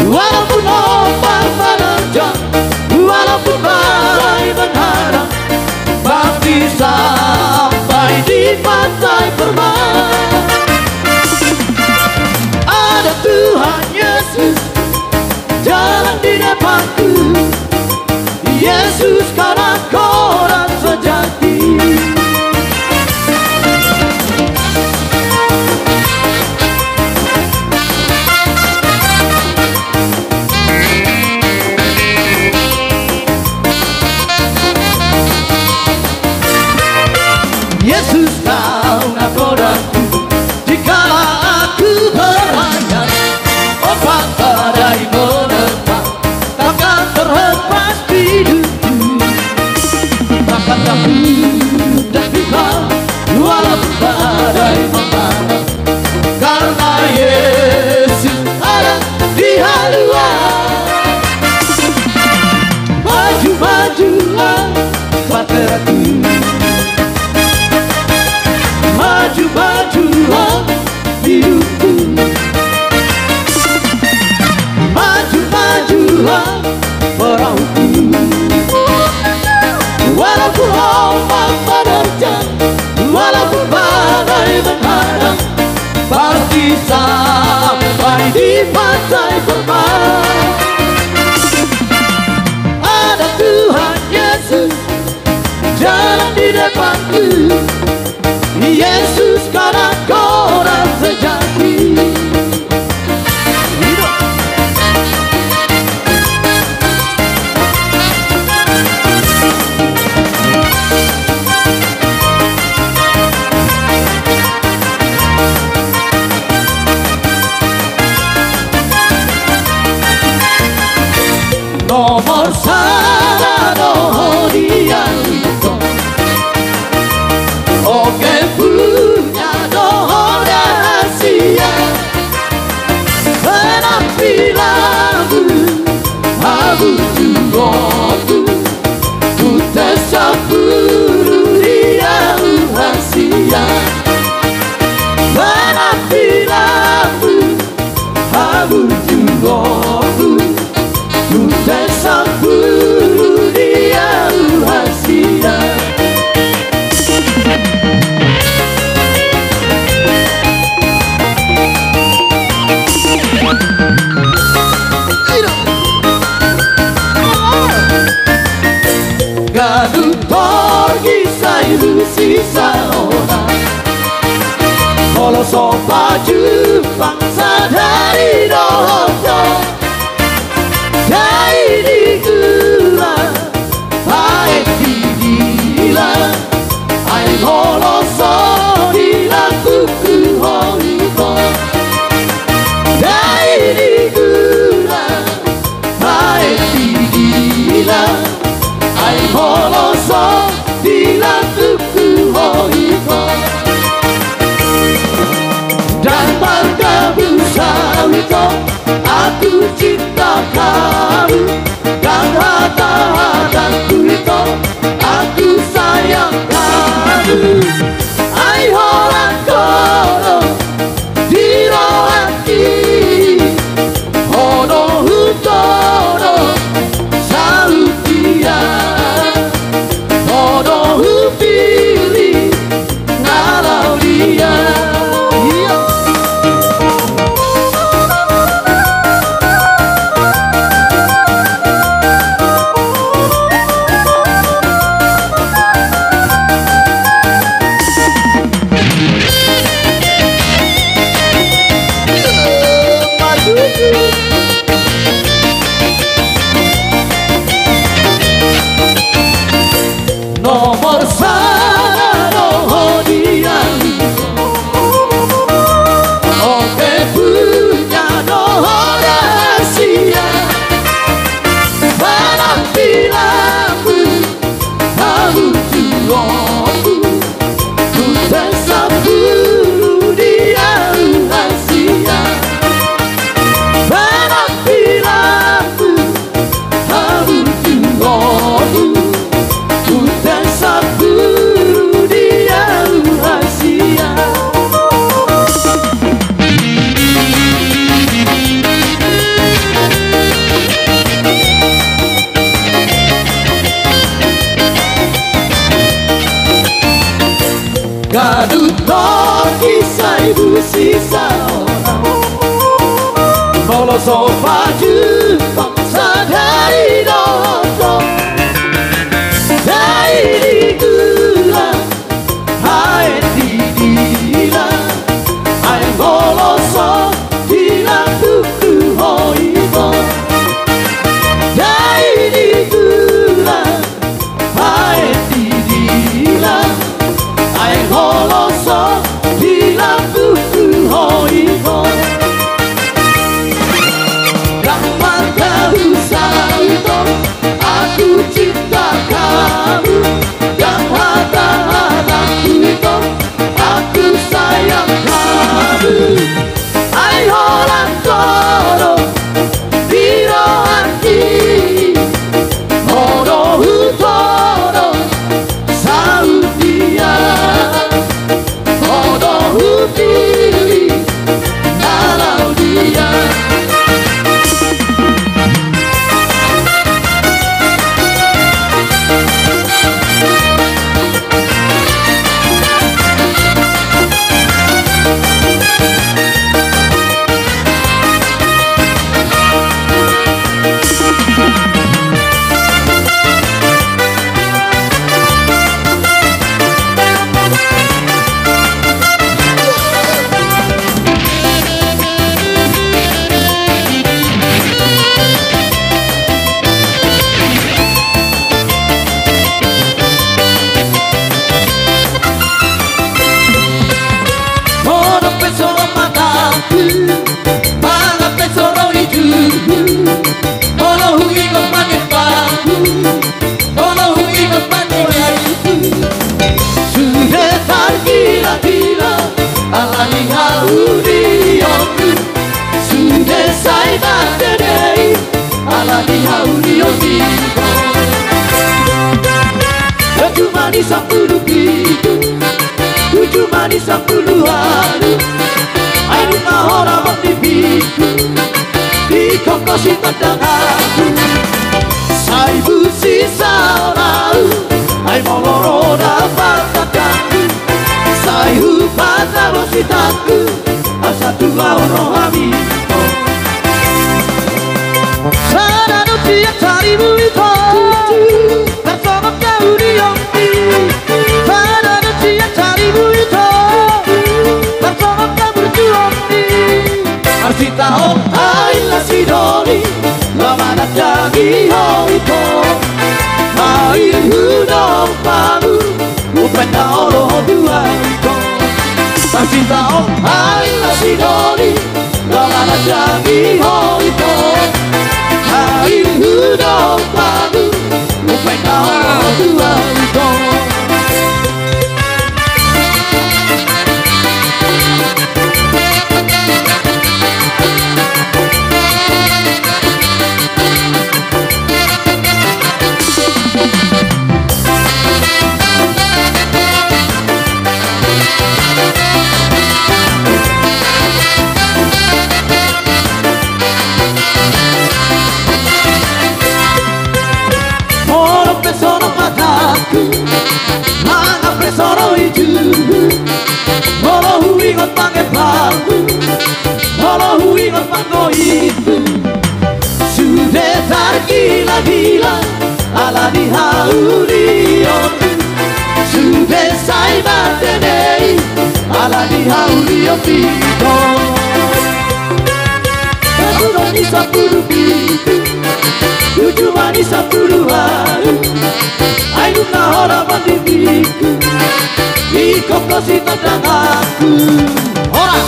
Walaupun ombak menerjang, walaupun badai menghadang, pasti sampai di pantai Permai. Ada Tuhan Yesus jalan di depanku, Yesus karena orang sejati. Yesus kau nakodaku, jikalau aku berlayar, ombak badai menerpa, takkan terhempas hidupku. Takkan takut dan bimbang, walaupun badai menghadang, karena Yesus ada di haluan. Maju-majulah bahteraku, maju-majulah hidupku, maju-majulah perahuku. Walaupun ombak menerjang, walaupun badai menghadang, pasti sampai di pantai Permai. Ada Tuhan Yesus jalan di depanku, Yesus karena orang sejati. Nomor satu dia itu, oke punya doa rahasia. Penampilanmu abu jugoku, ku tersamburu dia rahasia. Penampilanmu abu jugoku, ku tersamburu dia rahasia. Gaduh pergi saibu sisa orang, kalau sopa Jepang sadari dosa, jai di gula, baik di gila, ai kalau so dilakuku hoiko, jai di gula, baik di gila, ai kalau so dilakuku hoiko, dan marga besar Saibu sisa orang Molo sofa jumpa sadari doto Dai gula Hai didila Hai molo so Dila tuku hoibo Dai gula Hai didila Hai molo so Dila tuku hoibo Aku cinta kamu dan hati-hatiku itu aku sayang kamu. Ayo lantoro biro hati, moro hutoro saudia, moro hutiri nalau dia. Sepuluh pitu, tujuh manis 10 hari. Ayo mahora matipiku, di kokosi tentang aku. Saibu sisa orang, ayo moloro dapat kataku. Saibu pada wasitaku, asa tua orang amigo. Sana nuti yang carimu itu, bersama kau di omni. Sana nuti yang carimu itu, bersama kau berjuang di. Arsita om hai la sidoni, lama nak jadi ho itu. Hai hudong pamu, upenda olo dua itu. Arsita om hai la sidoni, lama nak jadi ho itu. Hai hudong pamu, upenda olo dua itu. Sono itu, kalau huingot pakai palu, kalau huingot pakai itu, sudah tergila-gila, ala dihaulion, sudah saya batenei, ala dihaulion itu. Satu manis 10 pitu, 7 manis 10 hari. Ayo nahora matipiku, di kokosi tentang aku. Ora.